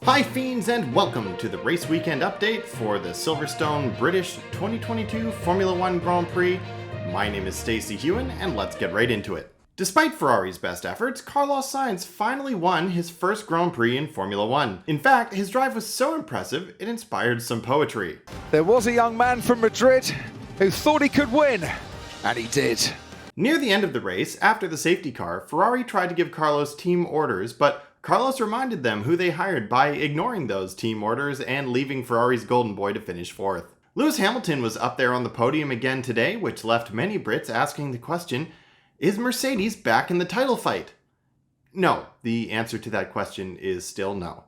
Hi fiends, and welcome to the race weekend update for the Silverstone British 2022 Formula 1 Grand Prix. My name is Stacey Hewen, and let's get right into it. Despite Ferrari's best efforts, Carlos Sainz finally won his first Grand Prix in Formula 1. In fact, his drive was so impressive, it inspired some poetry. There was a young man from Madrid who thought he could win, and he did. Near the end of the race, after the safety car, Ferrari tried to give Carlos team orders, but Carlos reminded them who they hired by ignoring those team orders and leaving Ferrari's golden boy to finish fourth. Lewis Hamilton was up there on the podium again today, which left many Brits asking the question, is Mercedes back in the title fight? No, the answer to that question is still no.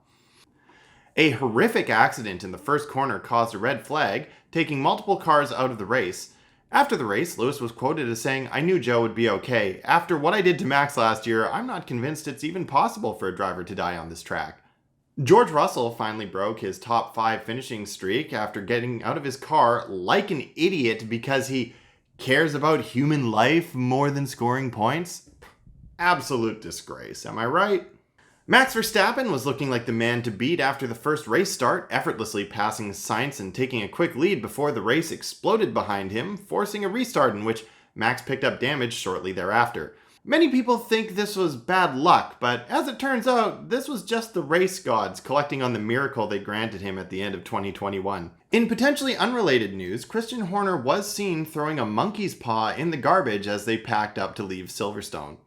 A horrific accident in the first corner caused a red flag, taking multiple cars out of the race. After the race, Lewis was quoted as saying, "I knew Joe would be okay. After what I did to Max last year, I'm not convinced it's even possible for a driver to die on this track." George Russell finally broke his top 5 finishing streak after getting out of his car like an idiot because he cares about human life more than scoring points. Absolute disgrace, am I right? Max Verstappen was looking like the man to beat after the first race start, effortlessly passing Sainz and taking a quick lead before the race exploded behind him, forcing a restart in which Max picked up damage shortly thereafter. Many people think this was bad luck, but as it turns out, this was just the race gods collecting on the miracle they granted him at the end of 2021. In potentially unrelated news, Christian Horner was seen throwing a monkey's paw in the garbage as they packed up to leave Silverstone.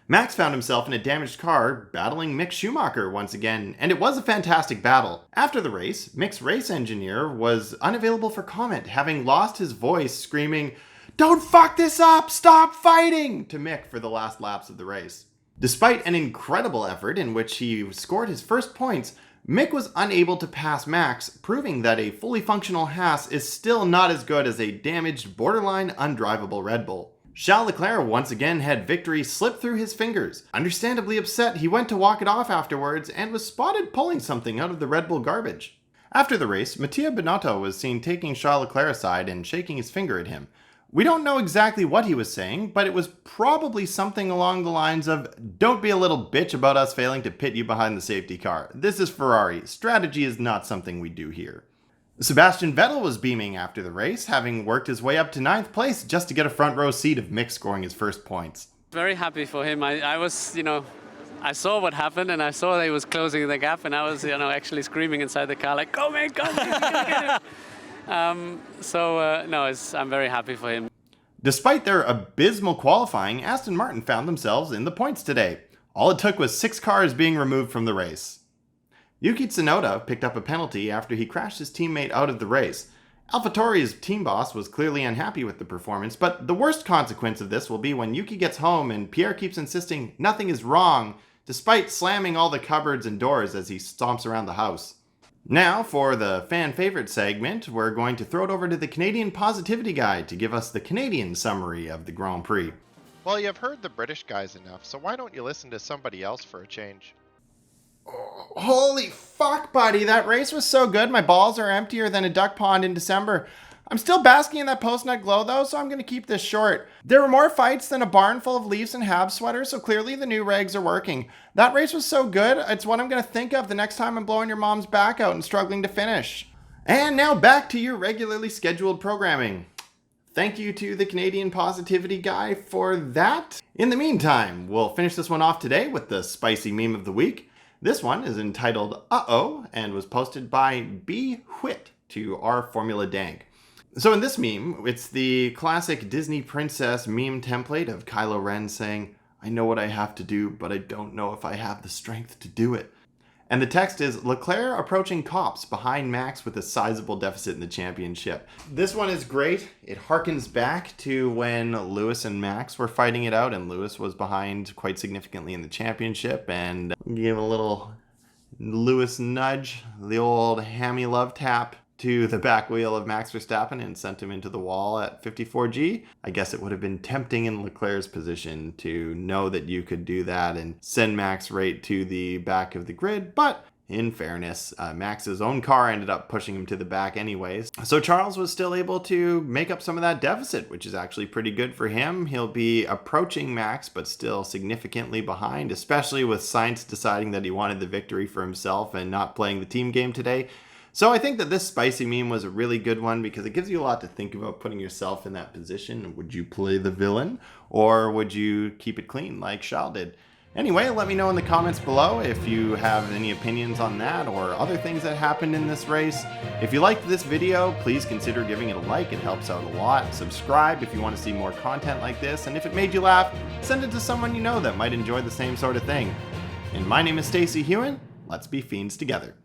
Max found himself in a damaged car battling Mick Schumacher once again, and it was a fantastic battle. After the race, Mick's race engineer was unavailable for comment, having lost his voice screaming, "Don't fuck this up! Stop fighting!" to Mick for the last laps of the race. Despite an incredible effort in which he scored his first points, Mick was unable to pass Max, proving that a fully functional Haas is still not as good as a damaged, borderline undrivable Red Bull. Charles Leclerc once again had victory slip through his fingers. Understandably upset, he went to walk it off afterwards and was spotted pulling something out of the Red Bull garbage. After the race, Mattia Binotto was seen taking Charles Leclerc aside and shaking his finger at him. We don't know exactly what he was saying, but it was probably something along the lines of, "Don't be a little bitch about us failing to pit you behind the safety car. This is Ferrari. Strategy is not something we do here." Sebastian Vettel was beaming after the race, having worked his way up to 9th place just to get a front row seat of Mick scoring his first points. Very happy for him. I was, I saw what happened and I saw that he was closing the gap and I was, actually screaming inside the car like, "Go Mick, go Mick, you're gonna get it." I'm very happy for him. Despite their abysmal qualifying, Aston Martin found themselves in the points today. All it took was 6 cars being removed from the race. Yuki Tsunoda picked up a penalty after he crashed his teammate out of the race. AlphaTauri's team boss was clearly unhappy with the performance, but the worst consequence of this will be when Yuki gets home and Pierre keeps insisting nothing is wrong, despite slamming all the cupboards and doors as he stomps around the house. Now, for the fan favorite segment, we're going to throw it over to the Canadian Positivity Guy to give us the Canadian summary of the Grand Prix. Well, you've heard the British guys enough, so why don't you listen to somebody else for a change? Holy fuck, buddy, that race was so good, my balls are emptier than a duck pond in December. I'm still basking in that post-nut glow though, so I'm going to keep this short. There were more fights than a barn full of Leafs and Habs sweaters, so clearly the new regs are working. That race was so good, it's what I'm going to think of the next time I'm blowing your mom's back out and struggling to finish. And now back to your regularly scheduled programming. Thank you to the Canadian Positivity Guy for that. In the meantime, we'll finish this one off today with the spicy meme of the week. This one is entitled Uh-Oh and was posted by B. Whit to our Formula Dank. So in this meme, it's the classic Disney princess meme template of Kylo Ren saying, "I know what I have to do, but I don't know if I have the strength to do it." And the text is, Leclerc approaching cops behind Max with a sizable deficit in the championship. This one is great. It harkens back to when Lewis and Max were fighting it out and Lewis was behind quite significantly in the championship and gave a little Lewis nudge, the old hammy love tap to the back wheel of Max Verstappen and sent him into the wall at 54G. I guess it would have been tempting in Leclerc's position to know that you could do that and send Max right to the back of the grid, but In fairness, Max's own car ended up pushing him to the back anyways. So Charles was still able to make up some of that deficit, which is actually pretty good for him. He'll be approaching Max, but still significantly behind, especially with Sainz deciding that he wanted the victory for himself and not playing the team game today. So I think that this spicy meme was a really good one because it gives you a lot to think about putting yourself in that position. Would you play the villain or would you keep it clean like Charles did? Anyway, let me know in the comments below if you have any opinions on that or other things that happened in this race. If you liked this video, please consider giving it a like. It helps out a lot. Subscribe if you want to see more content like this. And if it made you laugh, send it to someone you know that might enjoy the same sort of thing. And my name is Stacey Hewen. Let's be fiends together.